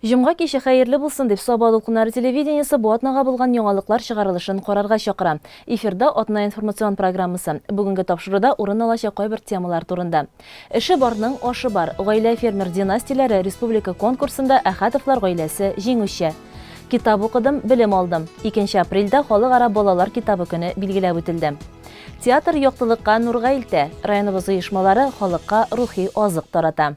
Җомга киче хәерле булсын дип Сабал укунары телевидениесе бу атнага булган яңалыклар чыгарылышын карарга чакыра. Эфирда атна информацион программасы. Бүгенге тапшыруда урын алачак кайбер темалар турында. Эше барның ашы бар. Гаилә фермер династияләре республика конкурсында Әхәтовлар гаиләсе җиңүче. Китап укыдым, белем алдым. 2 апрельдә халыкара балалар китабы көне билгеләп үтелде. Театр яктылыкка нурга илтә. Районыбыз оешмалары халыкка рухи азык тарата.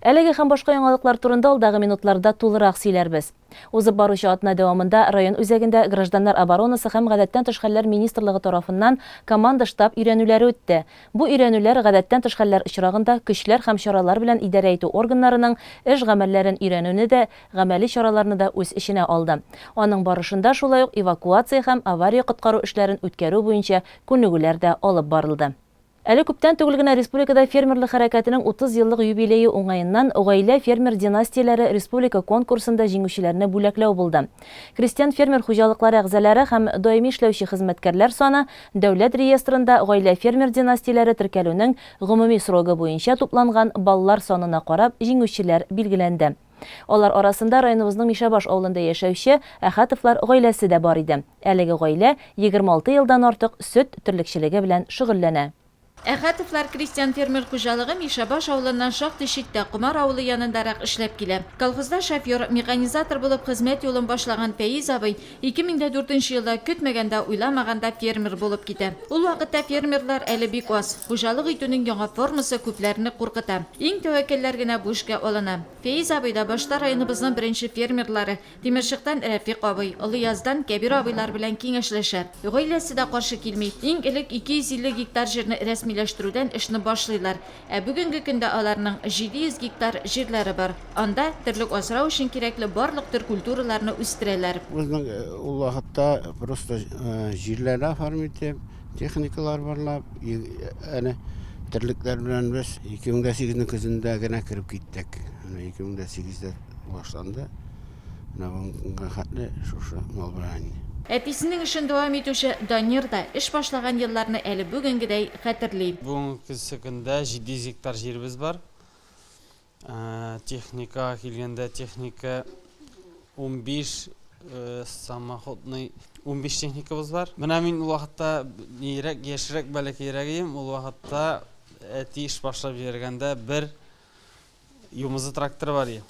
Әлеге һәм башка яңалыклар турында алдагы минутларда тулырак сөйләрбез. Узып баручы атна дәвамында район үзәгендә Гражданнар оборонасы һәм гадәттән тыш хәлләр министрлыгы тарафыннан команда штаб өйрәнүләре үтте. Бу өйрәнүләр гадәттән тыш хәлләр очрагында көчләр һәм чаралар белән идарә итү органнарының эш гамәлләрен өйрәнүне дә, гамәли чараларны да үз эченә алды. Аның барышында шулай ук эвакуация һәм авария коткару эшләрен үткәрү буенча күнегүләр дә алып барылды. Әле күптән түгел генә республикада фермерлык хәрәкәтенең 30 еллык юбилее уңаеннан гаилә фермер династияләре республика конкурсында җиңүчеләрне бүләкләү булды. Крестьян фермер хуҗалыклары әгъзалары һәм даими эшләүче хезмәткәрләр саны дәүләт реестрында гаилә фермер династияләре теркәлүнең гомуми срогы буенча тупланган баллар санына карап җиңүчеләр билгеләнде. Алар арасында районыбызның Мишәбаш авылында яшәүче Әхәтовлар гаиләсе дә бар иде. Әлеге гаилә 26 елдан артык сөт терлекчелеге белән шөгыльләнә. Әхәтовлар крестьян фермер хуҗалыгы Мишәбаш авылыннан шактый читтә Кумар авылы янындарак эшләп килә. Колхозда шофер, механизатор булып хезмәт юлын башлаган Фәиз абый 2004 елда көтмәгәндә уйламаганда фермер булып китә. Ул вакытта фермерлар әле бик аз. Хуҗалык итүнең яңа формасы күпләрне куркыта. Иң тәвәккәлләр генә бу эшкә алына. Фәиз абый да башта районыбызның беренче фермерлары Тимершыктан Рәфиq абый, Ылыяздан Кәбир абыйлар белән киңәшләшә. Гаиләсе дә каршы килми. Иң элек 250 гектар җирне рәсмиләштерүдән эшне башлыйлар. Бүгенге көндә аларның 700 гектар җирләре бар. Анда терлек асрау өчен кирәкле барлык төр культураларны үстерәләр. Безнең ул вакытта просто җирләрне оформить техникалар барлап, әнә терлекләр белән без 2008 көзендә генә кирип киттек. 2008дә башланды. Менә хәтле шушы малбрани. Әтисенең эшен дәвам итүче Данир да эш башлаган елларны әле бүгенгедәй хәтерли. Бүгенге көндә 700 гектар җиребез бар. Техника килгәндә техника 15 самоходный 15 техникабыз бар. Менә мин ул вакытта нирәк яшьрәк бәләкәйрәгем, ул вакытта әти эш башлап йөргәндә бер юмызы трактор бар иде.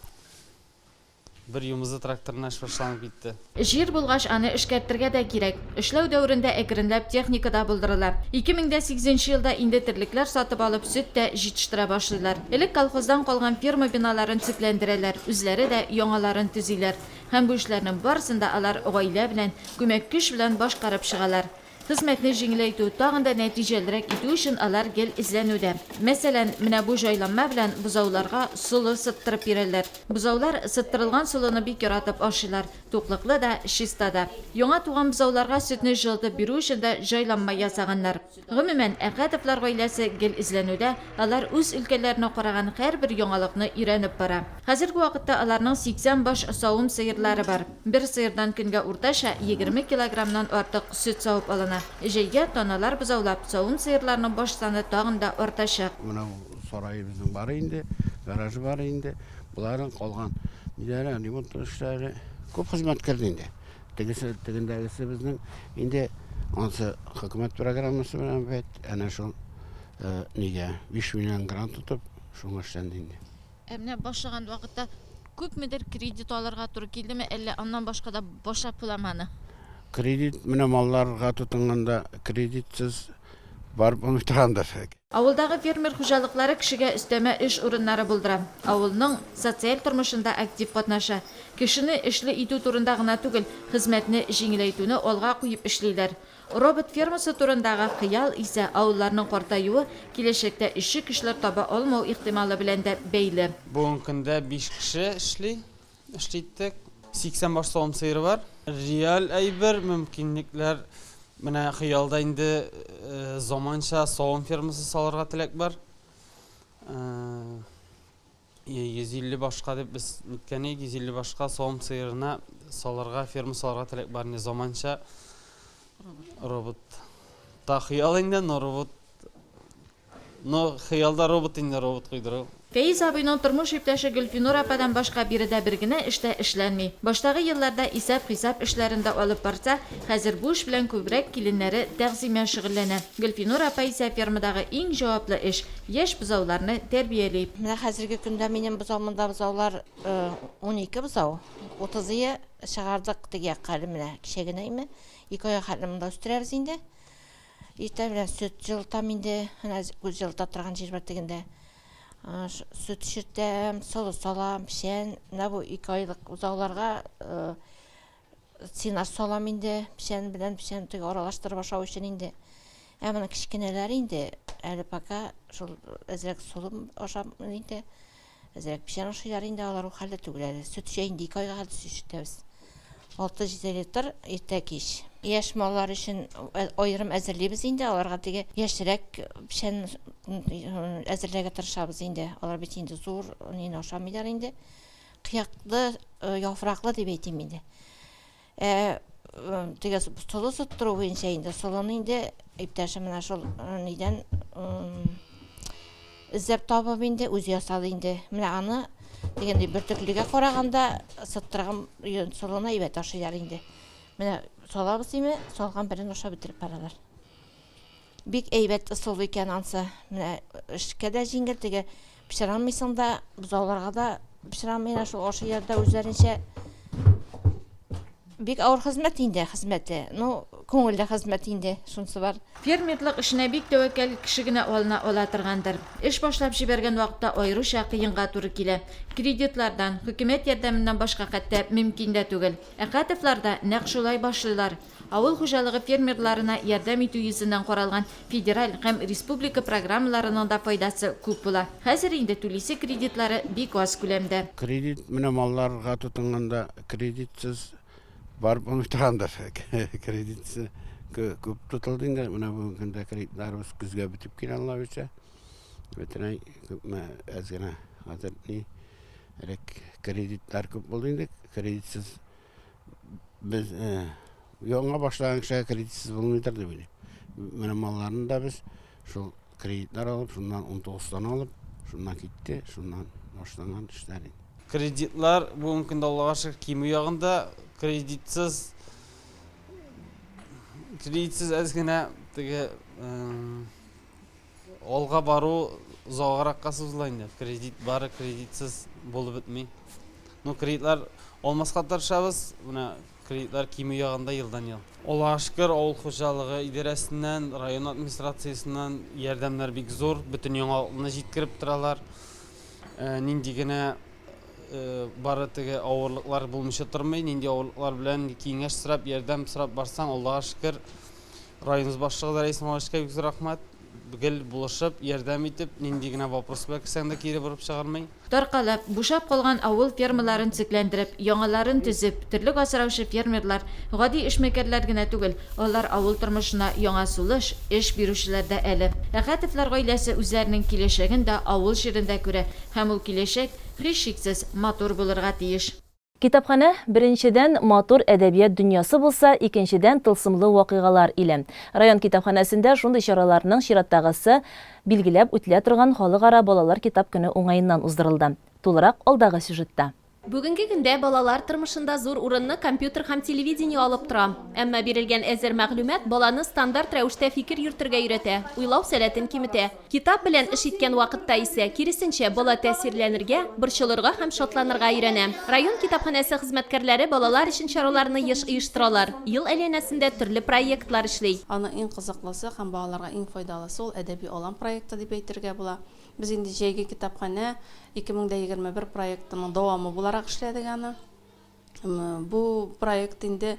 Bir юмызы тракторына эш башланып китте. Җир булгач аны эшкәртергә дә кирәк. Эшләү дәверендә әкренләп техникада булдырыла. 2008 елда инде терлекләр сатып алып сөт тә җитештерә башлыйлар. Элек колхоздан калган ферма биналарын төпләндерәләр, үзләре дә яңаларын төзиләр. Һәм бу эшләрнең барысында алар гаилә белән, күмәк көч белән башкарып чыгалар. Хезмәтне җиңеләйтү, тагын да нәтиҗәлерәк итү өчен алар гел эзләнүдә. Мәсәлән, менә бу җайланма белән бузауларга солы сыттырып бирәләр. Бузаулар сыттырылган солыны бик яратып ашыйлар, туклыклы да, чиста да. Яңа туган бузауларга сөтне җылытып бирү өчен дә җайланма ясаганнар. Гомумән, Әхәтовлар гаиләсе гел эзләнүдә, алар үз өлкәләренә караган һәрбер яңалыкны өйрәнеп бара. Хәзерге вакытта аларның 80 баш савым сыерлары бар. Бер сыердан көнгә уртача 20 килограммнан артык сөт савып алына. Җәйгә тоналар бузаулап, савым сыерларның баш саны тагын да артачак. Менә сарайыбызның бар инде, гаражы бар инде. Буларның калган ниләре, ремонт эшләре күп хезмәткәр инде. Тегендәгесе безнең инде ансы хөкүмәт программасы белән бит, әнә шул нигә 5 миллион грант тотып, шуңа эшләнде инде. Менә башлаган вакытта күпмедер кредит алырга туры килдеме, әллә аннан башка да башлап буламаны? Кредит менә малларга тотынганда кредитсыз барып булмый торгандыр. Авылдагы фермер хуҗалыклары кешегә өстәмә эш урыннары булдыра. Авылның социаль тормышында актив катнаша. Кешене эшле итү турында гына түгел, хезмәтне җиңеләйтүне алга куеп эшлиләр. Робот фермасы турындагы хыял исә авылларның картаюы, киләчәктә эшче кешеләр таба алмау ихтималы белән дә бәйле. Бүгенге көндә 5 кеше эшләйдек. 80 баш савым сыеры бар. Реаль әйбер мөмкинлекләр менә хыялда инде заманча савым фермасы салырга теләк бар. 150 башка дип без әйткән 150 башка савым сыерына салырга, ферма салырга теләк бар. Заманча робот. Та хыял инде, робот Но хыялда робот инде робот куйдыру. Фәйз абыйның тормыш иптәше Гөлфинур ападан башка биредә бер генә эштә эшләнми. Баштагы елларда исәп-хисап эшләрендә алып барса, хәзер бу эш белән күбрәк киленнәре Тәгъзимә шөгыльләнә. Гөлфинур апа исә фермадагы иң җаваплы эш яшь бозауларны тәрбияли. Менә хәзерге көндә минем бозаумында бозаулар 12 бозау. 30-ы чыгардык теге якка менә кичәгенәйме. 2 ай хәлемдә үстерәбез инде. Иртә белән сөт җылтам инде, күз җылта торган җир бар тегендә. Süt şirtem, solu salam, pişen, ne bu 2 aylık uzağlarga sinas salam indi, pişen bilen pişen tüge aralaştırıp aşağı üçün indi. Hemen kişkineler indi, eli paka, ezrek solum aşağı indi, ezrek pişen aşağılar indi, alar o halde tügeleri. Süt şey indi, 2 ayga halde süt şirtemiz. 6-7 litr irtek iş. Yaş mallar için ayırım әзірлейбіз indi, alarga tege yaşırek pişen әзірлеге тырышабыз indi. Алар бит инде зур, нені ашамыйлар indi. Қияқты, яфраклы деп айтайым indi. Теге солы сұттыру бойынша indi. Солыны indi, иптәші мына шол неден іздеп табып indi, өзі ясалы indi. Мына аны дегенде бір түрліге қорағанда сұттырған солына ебет ашыйлар indi. Мына солабыз еме, солған бірін оша бітіріп баралар. Бик әйбәт ысыл екен ансы. Менә эшкә дә җиңел теге пешерамыйсың да, бозауларга да пешерамыйна шул ашы ярда үзләренчә бик авыр хезмәт инде хезмәте. Ну, күңелле хезмәт инде, шунысы бар. Фермерлык эшенә бик тәвәккәл кеше генә ала торгандыр. Эш башлап җибәргән вакытта аеруча кыенга туры килә. Кредитлардан, хөкүмәт ярдәменнән башка хәтта мөмкин дә түгел. Әхәтовларда нәкъ шулай башлыйлар. Авыл хуҗалыгы фермерларына ярдәм итү йөзеннән каралган федераль һәм республика программаларының да файдасы күп була. Хәзер инде түлисе кредитлары бик аз күләмдә. Кредит менә малларга тотынганда кредитсез барып булмый торгандыр. Кредитсез күп тотылды инде. Менә бүгенге көндә кредитларыбыз күзгә битеп килә Алла үчә. Бөтенәй күпме аз гына хәзер ни кредитлар күп булды инде. Кредитсез без яңа башлаган кеше кредитсез булмыйдыр дип уйлыйм. Менә малларны да без шул кредитлар алып, шуннан 19-тан алып, шуннан китте, шуннан башланган эшләр. Кредитлар бүгенге көндә Аллага шөкер кимү ягында кредитсез аз гына теге алга бару зогаракка сузыла инде. Кредит бары кредитсез булып бетми. Ну кредитлар алмаска тырышабыз. Менә кредитлар кимү ягында елдан ел. Аллага шөкер авыл хуҗалыгы идарәсеннән, район администрациясеннән ярдәмнәр бик зур, бөтен яңалыкны җиткереп торалар. Нинди генә бары теге авырлыклар булмыйча тормый, нинди авырлыклар белән киңәш сорап, ярдәм сорап барсаң, Аллага шөкер районыбыз башлыгы Рәис Малашка бик зур рәхмәт. Гел булышып, ярдәм итеп, нинди генә вопрос белсәң дә кире борып чыгармый. Таркалап, бушап калган авыл фермаларын цикләндереп, яңаларын төзеп, төрлек асраучы фермерлар, гади эшмәкәрләр генә түгел, алар авыл тормышына яңа сулыш, эш бирүчеләр дә әле. Әхәтовлар гаиләсе үзләренең киләчәген дә авыл җирендә күрә, һәм ул киләчәк һичшиксез матур булырга тиеш. Китапхана беренчедән матур әдәбият дөньясы булса, икенчедән тылсымлы вакыйгалар иле. Район китапханәсендә шундый чараларның чираттагысы билгеләп үтелә торган халыкара балалар китап көне уңаеннан уздырылды. Тулырак алдагы сюжетта. Бүгінгі күндә балалар тормышында зур урынны компьютер һәм телевидение алып тора. Әмма бирелгән әзер мәгълүмат баланы стандарт рәвештә фикер йөртергә өйрәтә, уйлау сәләтен киметә. Китап белән эш иткән вакытта исә киресенчә бала тәэсирләнергә, борчылырга һәм шатланырга өйрәнә. Район китапханәсе хезмәткәрләре балалар өчен чараларны еш оештыралар. Ел әйләнәсендә төрле проектлар эшли. Аны иң кызыклысы һәм балаларга иң файдалысы ул әдәби алан проекты дип әйтергә була. Без инде җәйге китапханә 2021 проектының дәвамы буларак эшләдек аны. Бу проект инде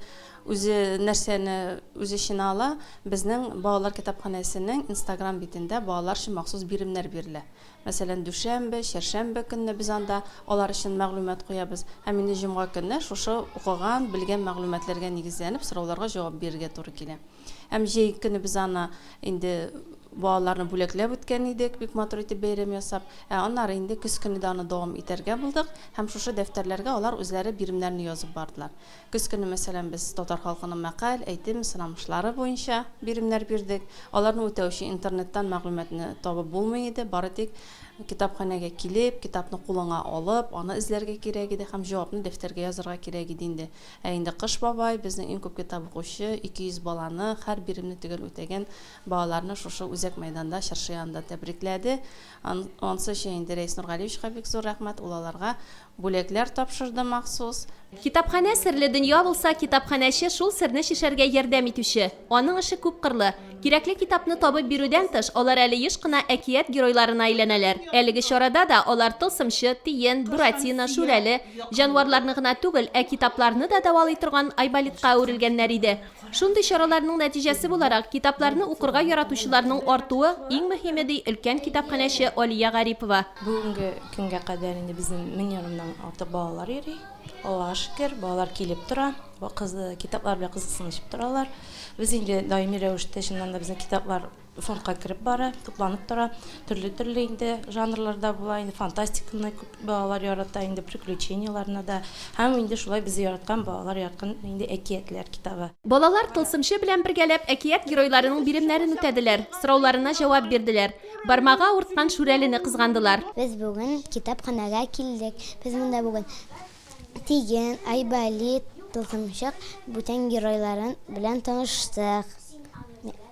үзе нәрсәне үзе ишенә ала. Безнең балалар китапханәсенең Instagram битендә балалар өчен махсус биремнәр бирелә. Мәсәлән, дүшәмбе, чәршәмбе көнне без анда алар өчен мәгълүмат куябыз. Һәм инде җомга көнне шушы укыган, белгән мәгълүматларга нигезләнеп сорауларга җавап бирергә туры килә. Һәм җәй көнне без аны инде балаларны бүләкләп үткән идек, бик матур итеп бәйрәм ясап. Аннары инде көз көне дә аны дәвам итәргә булдык һәм шушы дәфтәрләргә алар үзләре биремнәрне язып бардылар. Көз көне мәсәлән біз татар халкының мәкаль, әйтем, сынамышлары буенча биремнәр бирдек. Аларны үтәүче интернеттан мәгълүматны табып булмый иде, бары тик китапханәгә килеп, китапны кулыңа алып, аны эзләргә кирәк иде һәм җавапны дәфтәргә язарга кирәк иде инде. Инде Кыш бабай безнең иң күп китап укучы 200 баланы һәр биремне төгәл үтәгән балаларны шушы үзәк мәйданда чыршы янында тәбрикләде. Ансы инде Рәис Нургалиевичка бик зур рәхмәт, ул аларга бүләкләр тапшырды махсус. Китапханә серле дөнья булса, китапханәче шул серне шишәргә ярдәм итүче. Аның эше күп кырлы. Кирәкле китапны табып бирүдән тыш, алар әле еш кына әкият геройларына әйләнәләр. Әлеге чарада да алар тылсымчы, тиен, буратино, шүрәле, җанварларны гына түгел, китапларны да дәвалый торган Айболитка әверелгәннәр иде. Шундый чараларның нәтиҗәсе буларак китапларны укырга яратучыларның артуы иң мөһиме ди өлкән китапханәче Алия Гарипова. Бүгенге көнгә кадәр инде безнең 1000 ярымнан артык балалар йөри. Аллаһка шөкер, балалар килеп тора. Бу китаплар белән кызыксынышып торалар. Без инде даими рәвештә чыннан да безнең китаплар фондка кирип бара, тупланып тора. Төрле инде жанрларда була, инде фантастиканы күп балалар ярата, инде приключенияларны да. Һәм инде шулай без яраткан балалар яраткан инде әкиятләр китабы. Балалар тылсымчы белән бергәләп әкият геройларының биремнәрен үтәделәр, сорауларына җавап бирделәр. Бармага урткан шүрәлене кызгандылар. Без бүген китапханәгә килдек. Без монда бүген Тиген, Айболит, Тылсымчык, бүтән геройларын белән таныштык.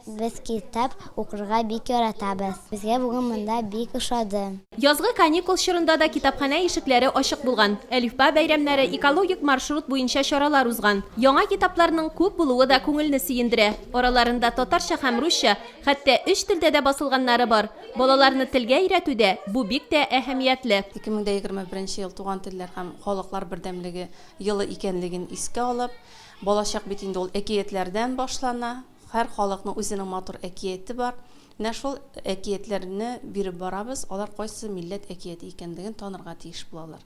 Без китап укырга бик яратабыз. Безгә бүген монда бик ошады. Язгы каникул чорында да китапханә ишекләре ачык булган. Әлифба бәйрәмнәре, экологик маршрут буенча чаралар узган. Яңа китапларның күп булуы да күңелне сөендерә. Араларында татарча һәм русча, хәтта 3 телдә дә басылганнары бар. Балаларны телгә өйрәтүдә бу бик тә әһәмиятле. 2021 ел туган телләр һәм халыклар бердәмлеге елы икәнлеген искә алып, балачак бит инде ул әкиятләрдән башлана. Һәр халыкның үзенең матур әкияте бар. Менә шул әкиятләрне биреп барабыз. Алар кайсы милләт әкияте икәнлеген танырга тиеш булалар.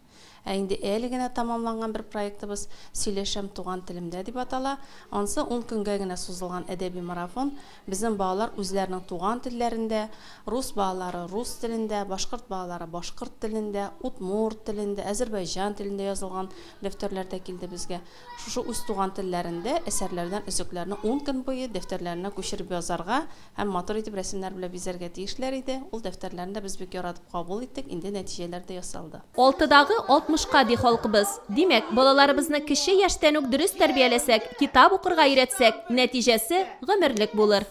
Инде әле генә тамамланган бер проектыбыз "Сөйләшәм туган телемдә" дип атала. Ансы 10 көнгә генә сузылган әдәби марафон. Безнең балалар үзләренең туган телләрендә, рус балалары рус телендә, башкорт балалары башкорт телендә, удмурт телендә, азәрбайҗан телендә язылган дәфтәрләрдә килде безгә. Шушы үз туган телләрендә әсәрләрдән өзекләрне 10 көн буе дәфтәрләренә күчереп язарга һәм матур итеп рәсемнәр белән бизәргә тиешләр иде. Ул дәфтәрләрне дә без бик яратып кабул иттек. Инде нәтиҗәләр дә ясалды. 6-дагы 60-ка ди халкыбыз. Димәк, балаларыбызны кече яшьтән үк дөрес тәрбияләсәк, китап укырга өйрәтсәк, нәтиҗәсе гомерлек булыр.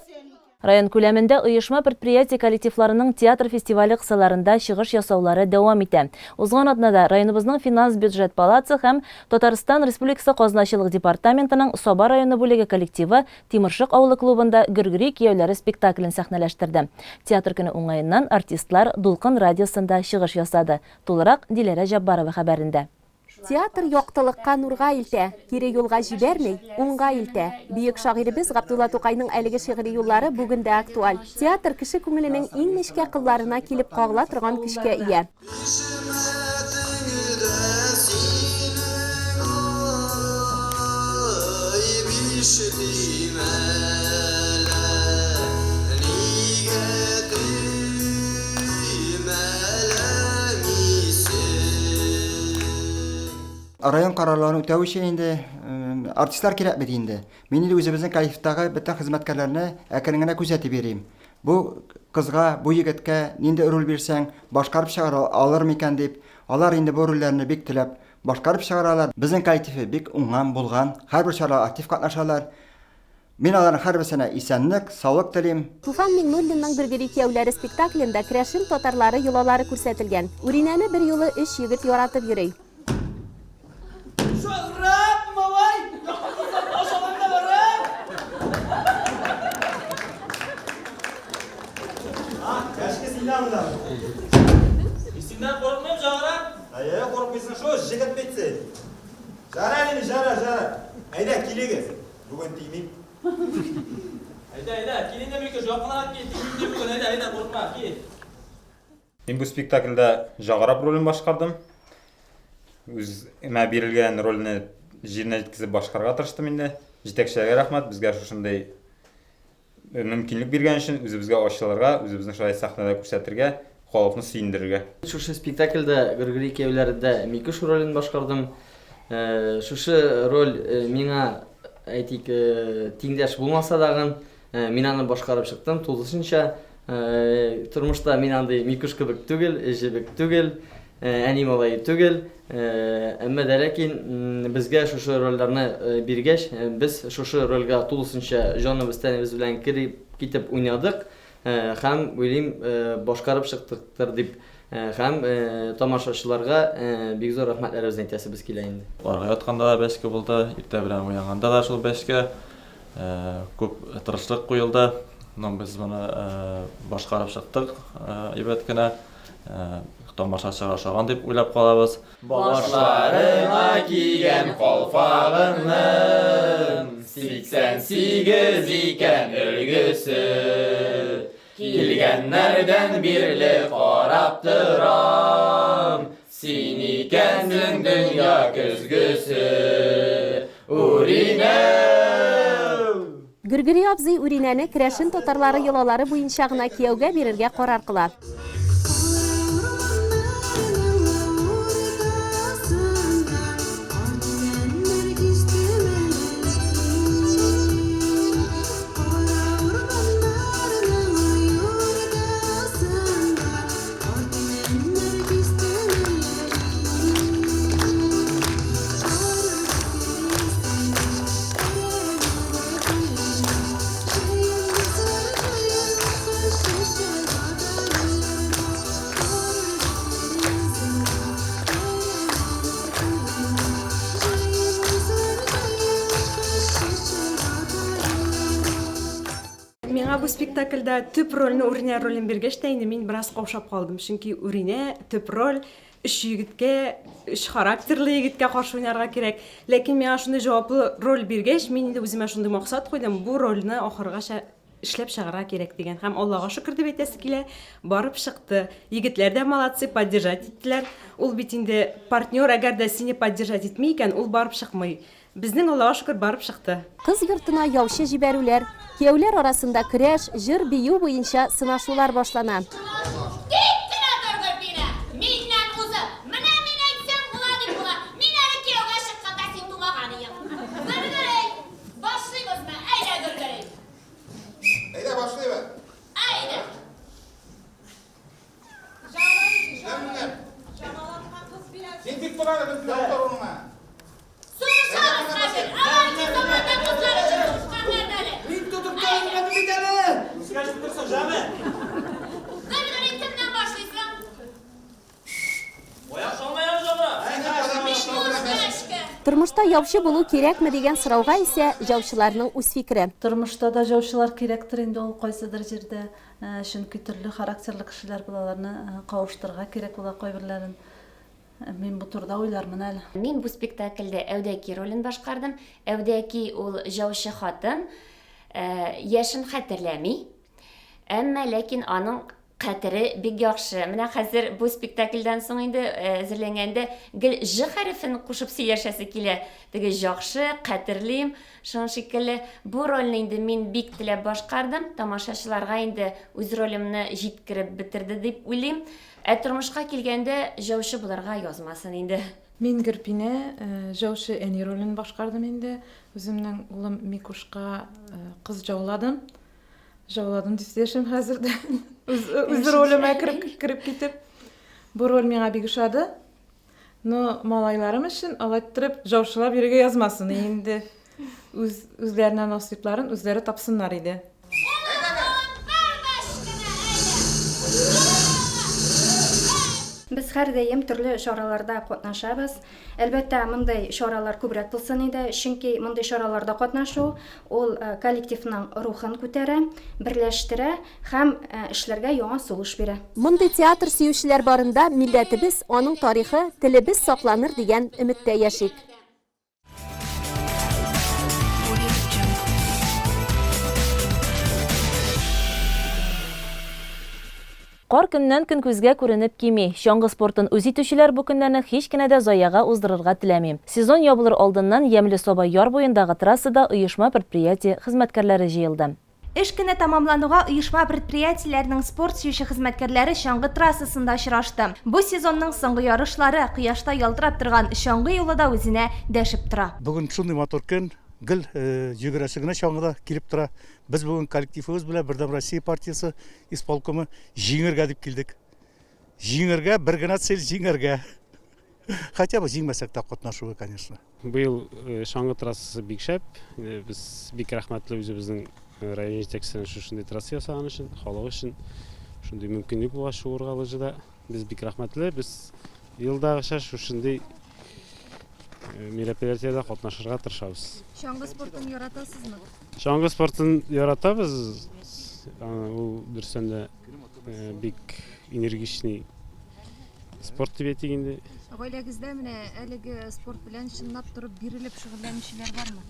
Район күләмендә оешма предприятие коллективларының театр фестивале кысаларында чыгыш ясаулары дәвам итә. Узган атнада районыбызның финанс бюджет палатасы һәм Татарстан Республикасы казначылык департаментының Соба районы бүлеге коллективы Тимыршык авылы клубында Гөргөри кияүләре спектаклен сәхнәләштерде. Театр көне уңаеннан артистлар Дулкын радиосында чыгыш ясады. Тулырак Диләрә Жаббарова хәбәрендә. Театр яктылыкка нурга илтә, кире юлга җибәрмәй, уңга илтә. Бөек шагыйребез Габдулла Тукайның әлеге шигъри юллары бүген дә актуаль. Театр кеше күңеленең иң нечкә кылларына килеп кагыла торган көчкә ия. Район карарларын үтәү өчен инде артистлар кирәк бит инде. Мин инде үзебезнең коллективтагы бөтен хезмәткәрләрне әкрен генә күзәтеп бирим. Бу кызга, бу егеткә нинди роль бирсәң, башкарып чыгара алыр микән дип, алар инде бу рольләрне бик теләп башкарып чыгаралар. Безнең коллективы бик уңган булган, һәрбер чарада актив катнашалар. Мин аларның һәрберсенә исәнлек, саулык телим. Туфан Миңнуллинның Гөргөри кияүләре спектаклендә Крәшин татарлары йолалары күрсәтелгән. Үринәне бер юлы 3 егет яратып йөри. İsimden korkmayayım Jara. Hayır korkmuyorsun şu jeket bitsin. Jara neydi Jara. Hayda kilegiz. Bugün timim. Hayda kilin de bir joqlanak ki timim bugün hayda korkma ki. Ben bu spektaklda Jara rolünü başkardım. Özüme berilgen rolünü jirine yetkizip başkarga tırıştım indi. Jetekçilerге рахмат, bizga şunday мөмкинлек биргән өчен үзебезгә ачылырга, үзебезнең шулай сәхнәдә күрсәтергә, халыкны сөендерергә. Шушы спектакльдә Григорий кияүләрендә Микуш ролен башкардым. Шушы роль миңа әйтик тиңдәш булмаса дагы мин аны башкарып чыктым тулысынча. Тормышта мин андый Микуш кебек түгел, җебек түгел, әни малай түгел. Әмма дә ләкин безгә шушы рольләрне биргәч, без шушы рольгә тулысынча җаныбыз тәнебез белән китеп уйнадык һәм уйлыйм башкарып чыктыктыр дип һәм тамашачыларга бик зур рәхмәтләребезне әйтәсебез килә инде. Арга ятканда да бәшке булды, иртә белән уянганда да шул бәшке күп тырышлык куелды. Без моны башкарып чыктык, әйбәт кенә тамашачыга ошаган дип уйлап калабыз. Башларыңа кигән калфагыңның 88 икән өлгесе. Килгәннәрдән бирле карап торам, син икәнсең дөнья көзгесе. Үринә! Григорий абзый Үринәне керәшен татарлары йолалары буенча гына кияүгә бирергә карар кыла. Миңа бу спектакльдә төп рольне Үринә ролен биргәч тә инде мин бераз каушап калдым. Чөнки Үринә төп роль 3 егеткә, 3 характерлы егеткә каршы уйнарга кирәк. Ләкин миңа шундый җаваплы роль биргәч, мин инде үземә шундый максат куйдым. Бу рольне ахыргача эшләп чыгарга кирәк дигән. Һәм Аллага шөкер дип әйтәсе килә. Барып чыкты. Егетләр дә молодцы, поддержать иттеләр. Ул бит инде партнер, әгәр дә сине поддержать итми икән, ул барып чыкмый. Безнең Аллага шөкер барып чыкты. Кыз йортына яучы җибәрүләр, кияүләр арасында көрәш, җыр, бию буенча сынашулар башлана. Тормышта яучы булу кирәкме дигән сорауга исә яучыларның үз фикере. Тормышта да яучылар кирәктер инде ул кайсыдыр җирдә, чөнки төрле характерлы кешеләр булаларны кавыштырырга кирәк була кайберләрен. Мин бу турыда уйлармын әле. Мин бу спектакльдә Әүдәки ролен башкардым. Әүдәки ул яучы хатын, яшен хәтерләми. Әмма ләкин аның Катыры бик яхшы. Менә хәзер бу спектакльдән соң инде әзерләнгәндә гел Ж хәрефен кушып сөйләшәсе килә. Теге яхшы, катырлыйм. Шуның шикелле бу рольне инде мин бик теләп башкардым. Тамашачыларга инде үз ролемне җиткереп бетерде дип уйлыйм. Тормышка килгәндә яучы буларга язмасын инде. Мин Герпинә яучы әни ролен башкардым инде. Үземнең улым Микушка кыз жауладым. Жауладым дисәшем хәзердә. Үз ролемә кирип китеп. Бу роль миңа бик ошады. Но малайларым өчен алай торып жаушылап йөрергә язмасын инде. Үзләренә насыйпларын үзләре тапсыннар иде. Без һәр даим төрле чараларда катнашабыз. Әлбәттә, мондай чаралар күбрәк булсын иде, чөнки мондай чараларда катнашу ул коллективның рухын күтәрә, берләштерә һәм эшләргә яңа сулыш бирә. Мондай театр сөючеләр барында милләтебез, аның тарихы, телебез сакланыр дигән өметтә яшик. Кар көннән көн күзгә күренеп кими. Чаңгы спортын үз итүчеләр бу көннәрне һич кенә дә заяга уздырырга теләми. Сезон ябылыр алдыннан Ямле Соба яр буендагы трассада оешма предприятие хезмәткәрләре җыелды. Эш көне тамамлануга оешма предприятиеләрнең спорт сөюче хезмәткәрләре чаңгы трассасында очрашты. Бу сезонның соңгы ярышлары кояшта ялтырап торган чаңгы юлында үзенә дәшеп тора. Бүген шундый матур көн, гел йөгерәсе генә чаңгыда килеп тора. Без бүген коллективыбыз белән Бердәм Россия партиясе исполкомы җиңергә дип килдек. Җиңергә, бер генә цель җиңергә. Хотя бы җиңмәсәк тә катнашуы, конечно. Быел шаңгы трассасы бик шәп. Без бик рәхмәтле үзебезнең район җитәкчесенә шушындый трасса ясаган өчен, халык өчен шундый мөмкинлек була шуырга лыжыда. Без бик рәхмәтле. Без елдагыча шушындый мероприятиедә катнашырга тырышабыз. Чаңгы спортын яратасызмы? Чаңгы спортын яратабыз. Ул дөресен дә бик энергичный спорт дип әйтик инде. Гаиләгездә менә әлеге спорт белән чынлап торып бирелеп шөгыльләнүчеләр бармы?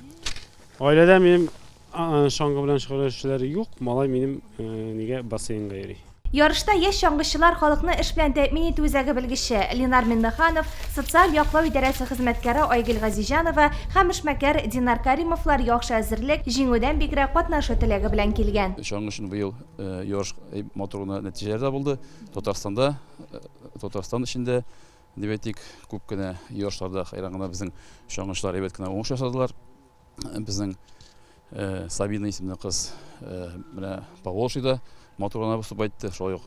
Гаиләдә минем шаңгы белән шөгыльләнүчеләр юк. Малай минем нигә бассейнга йөри. Ярышта яшь чаңгычылар халыкны эш белән тәэмин итү үзәге белгече Ленар Миннаханов, социаль яклау идарәсе хезмәткәре Айгөл Газиҗанова һәм эшмәкәр Динар Каримовлар яхшы әзерлек, җиңүдән бигрәк катнашу теләге белән килгән. Чаңгы өчен быел ярыш матур нәтиҗәләр булды. Татарстан эчендә дип әйтик, күп кенә ярышларда хайран гына безнең чаңгычылар әйбәт кенә уңыш ясадылар. Безнең Сабина исемле кыз менә Поволжьеда матур гына выступать итте. Шулай ук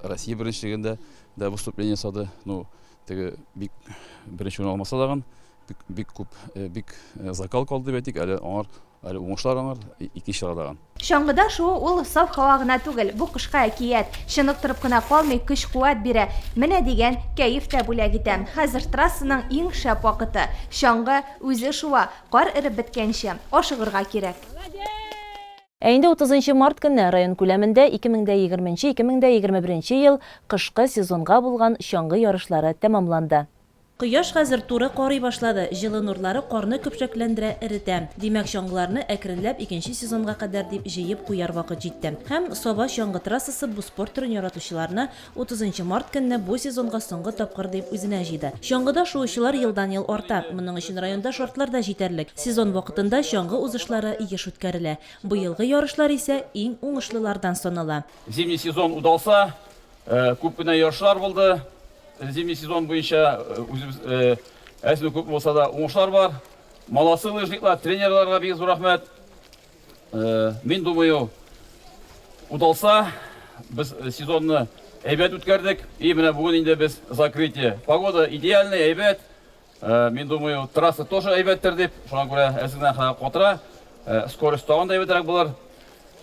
Россия беренчелегендә дә выступление ясады. Ну, теге бик беренче алмаса да бик күп бик закал калды дип әйтик. Әле уңышлар аңар икенче арадаган. Чаңгыда шуы ул саф һава гына түгел, бу кышка әкият. Чыныктырып кына калмый, көч-куәт бирә. Менә дигән кәеф тә бүләк итә. Хәзер трассаның иң шәп вакыты. Чаңгы үзе шуа, кар эреп беткәнче ашыгырга кирәк. Инде 30 март көнне район күләмендә 2020-2021 ел кышкы сезонга булган чаңгы ярышлары тәмамланды. Кояш хәзер туры карый башлады. Җылы нурлары карны көпчәкләндерә, эретә. Димәк, чаңгыларны әкренләп икенче сезонга кадәр дип җыеп куяр вакыт җитте. Һәм Саба чаңгы трассасы бу спорт түрен яратучыларны 30 март көнне бу сезонга соңгы тапкыр дип үзенә җыйды. Чаңгыда шуучылар елдан-ел арта. Моның өчен районда шартлар да җитәрлек. Сезон вакытында чаңгы узышлары еш үткәрелә. Быелгы ярышлар исә иң уңышлылардан санала. Зимний сезон удался. Күп кенә ярышлар булды. Зимний сезон буенча әсме күп булса да уңышлар бар. Молодцы лыжниклар, тренерларга бик зур рәхмәт. Мин думаю, удался. Без сезонны әйбәт үткәрдек. И менә бүген инде без закрытие. Погода идеальная, әйбәт. Мин думаю, трасса тоже әйбәттер дип. Шуңа күрә әзердән катыра. Скорость тагын да әйбәтрәк булыр.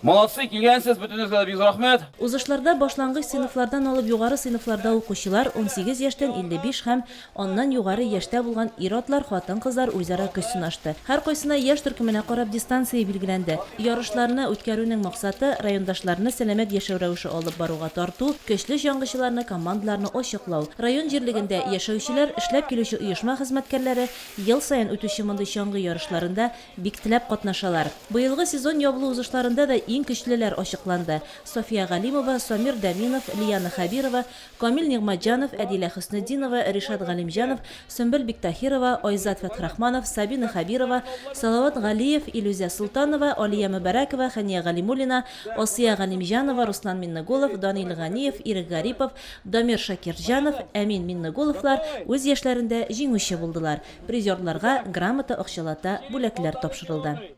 Молодцы, килгәнсез, бөтенегезгә бик рәхмәт. Узышларда башлангыч сыйныфлардан алып югары сыйныфларда укучылар 18 яшьтән 55 һәм аннан югары яшьтә булган ир-атлар, хатын-кызлар үзара көч сынашты. Һәр кайсына яшь төркеменә карап дистанция билгеләнде. Ярышларны үткәрүнең максаты райондашларны сәламәт яшәү рәвеше алып баруга тарту, көчле чаңгычыларны, командаларны ачыклау. Район җирлегендә яшәүчеләр, эшләп килүче оешма хезмәткәрләре ел саен үтүче мондый чаңгы ярышларында бик теләп катнашалар. Быелгы сезон ябылу узышларында да иң көчлеләр ачыкланды. София Галимова, Самир Даминов, Лияна Хабирова, Камил Нигъматҗанов, Әдилә Хөснетдинова, Ришат Галимҗанов, Сөмбел Биктахирова, Айзат Фәтхрахманов, Сабина Хабирова, Салават Галиев, Илюзия Султанова, Алия Мөбәрәкова, Хания Галимуллина, Осия Галимҗанова, Руслан Миннегулов, Данил Ганиев, Ирек Гарипов, Дамир Шакирҗанов, Әмин Миннегуловлар үз яшьләрендә җиңүче булдылар. Призерларга грамота, акчалата, бүләкләр тапшырылды.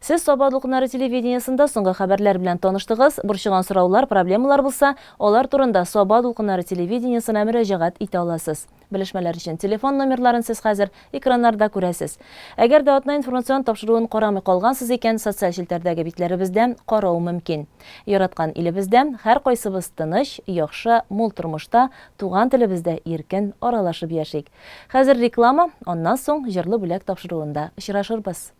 Сез Саба Дулкыннары телевидениесында соңгы хәбәрләр белән таныштыгыз. Борчыган сораулар, проблемалар булса, алар турында Саба Дулкыннары телевидениесенә мөрәҗәгать итә аласыз. Белешмәләр өчен телефон номерларын сез хәзер экраннарда күрәсез. Әгәр дә атна информацион тапшыруын карамый калгансыз икән, социаль челтәрдәге битләребездә карау мөмкин. Яраткан илебездә һәр кайсыбыз тыныч, яхшы, мул тормышта, туган телебездә иркен аралашып яшик. Хәзер реклама, аннан соң җырлы бүләк тапшыруында очрашырбыз.